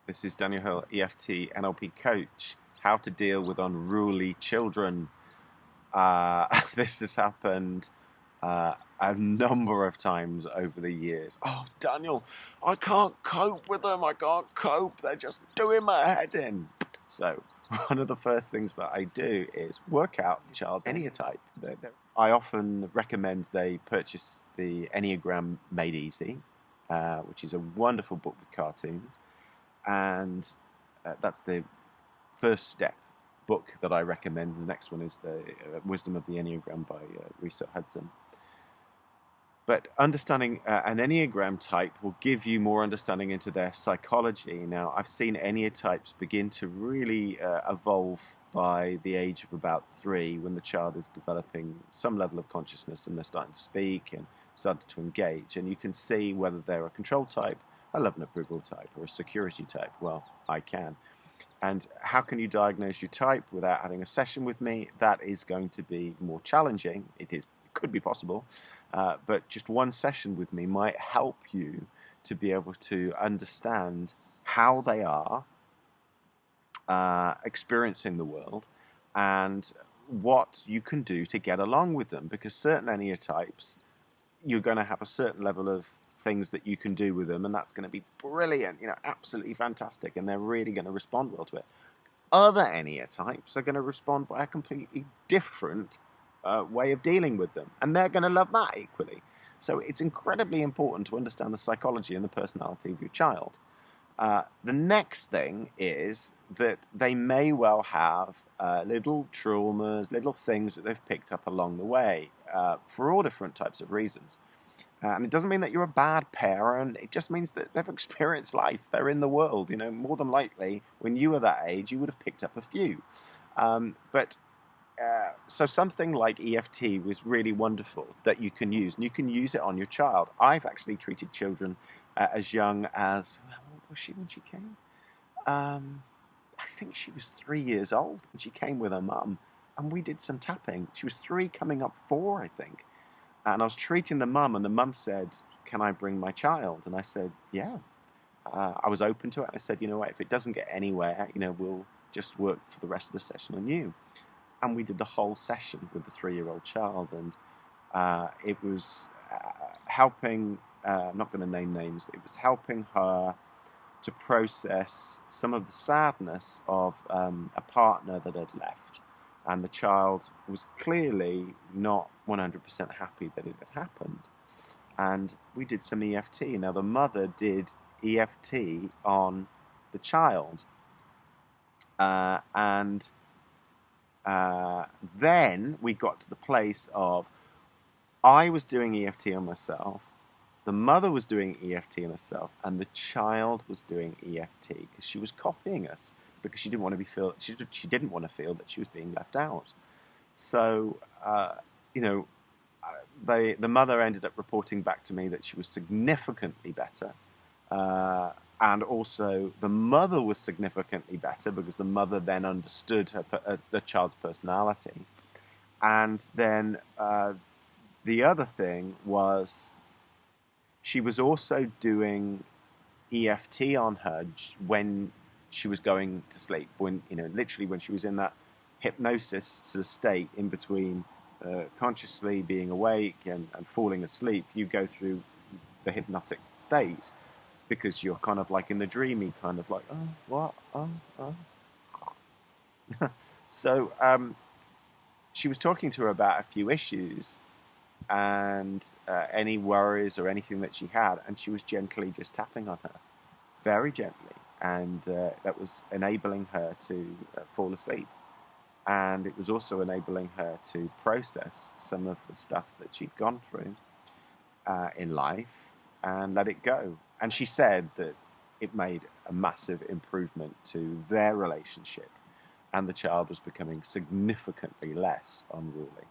This is Daniel Hill, EFT NLP coach. How to deal with unruly children. This has happened a number of times over the years. Oh, Daniel, I can't cope with them. I can't cope. They're just doing my head in. So one of the first things that I do is work out the child's enneatype. I often recommend they purchase the Enneagram Made Easy, which is a wonderful book with cartoons. And that's the first step book that I recommend. The next one is the Wisdom of the Enneagram by Research Hudson. But understanding an Enneagram type will give you more understanding into their psychology. Now, I've seen Enneatypes begin to really evolve by the age of about 3, when the child is developing some level of consciousness and they're starting to speak and starting to engage. And you can see whether they're a control type, a love and approval type, or a security type. Well, I can. And how can you diagnose your type without having a session with me? That is going to be more challenging. It could be possible, but just one session with me might help you to be able to understand how they are experiencing the world and what you can do to get along with them. Because certain Enneatypes, you're going to have a certain level of things that you can do with them, and that's going to be brilliant, absolutely fantastic, and they're really going to respond well to it. Other Enneatypes are going to respond by a completely different way of dealing with them, and they're going to love that equally. So it's incredibly important to understand the psychology and the personality of your child. The next thing is that they may well have little traumas, little things that they've picked up along the way for all different types of reasons. And it doesn't mean that you're a bad parent. It just means that they've experienced life. They're in the world. More than likely, when you were that age, you would have picked up a few. So something like EFT was really wonderful that you can use. And you can use it on your child. I've actually treated children as young as... What was she when she came? I think she was 3 years old when she came with her mum. And we did some tapping. She was 3 coming up 4, I think. And I was treating the mum, and the mum said, "Can I bring my child?" And I said, "Yeah." I was open to it. I said, "You know what, if it doesn't get anywhere, we'll just work for the rest of the session on you." And we did the whole session with the 3-year-old child, and it was helping, I'm not going to name names, it was helping her to process some of the sadness of a partner that had left. And the child was clearly not 100% happy that it had happened. And we did some EFT. Now, the mother did EFT on the child. Then we got to the place of, I was doing EFT on myself, the mother was doing EFT on herself, and the child was doing EFT because she was copying us, because she didn't want to feel that she was being left out. So, the mother ended up reporting back to me that she was significantly better, and also the mother was significantly better because the mother then understood the child's personality. And then the other thing was, she was also doing EFT on her when she was going to sleep, literally when she was in that hypnosis sort of state in between consciously being awake and falling asleep. You go through the hypnotic state because you're kind of like in the dreamy kind of like, oh, what, oh. So she was talking to her about a few issues and any worries or anything that she had, and she was gently just tapping on her, very gently. And that was enabling her to fall asleep. And it was also enabling her to process some of the stuff that she'd gone through in life and let it go. And she said that it made a massive improvement to their relationship, and the child was becoming significantly less unruly.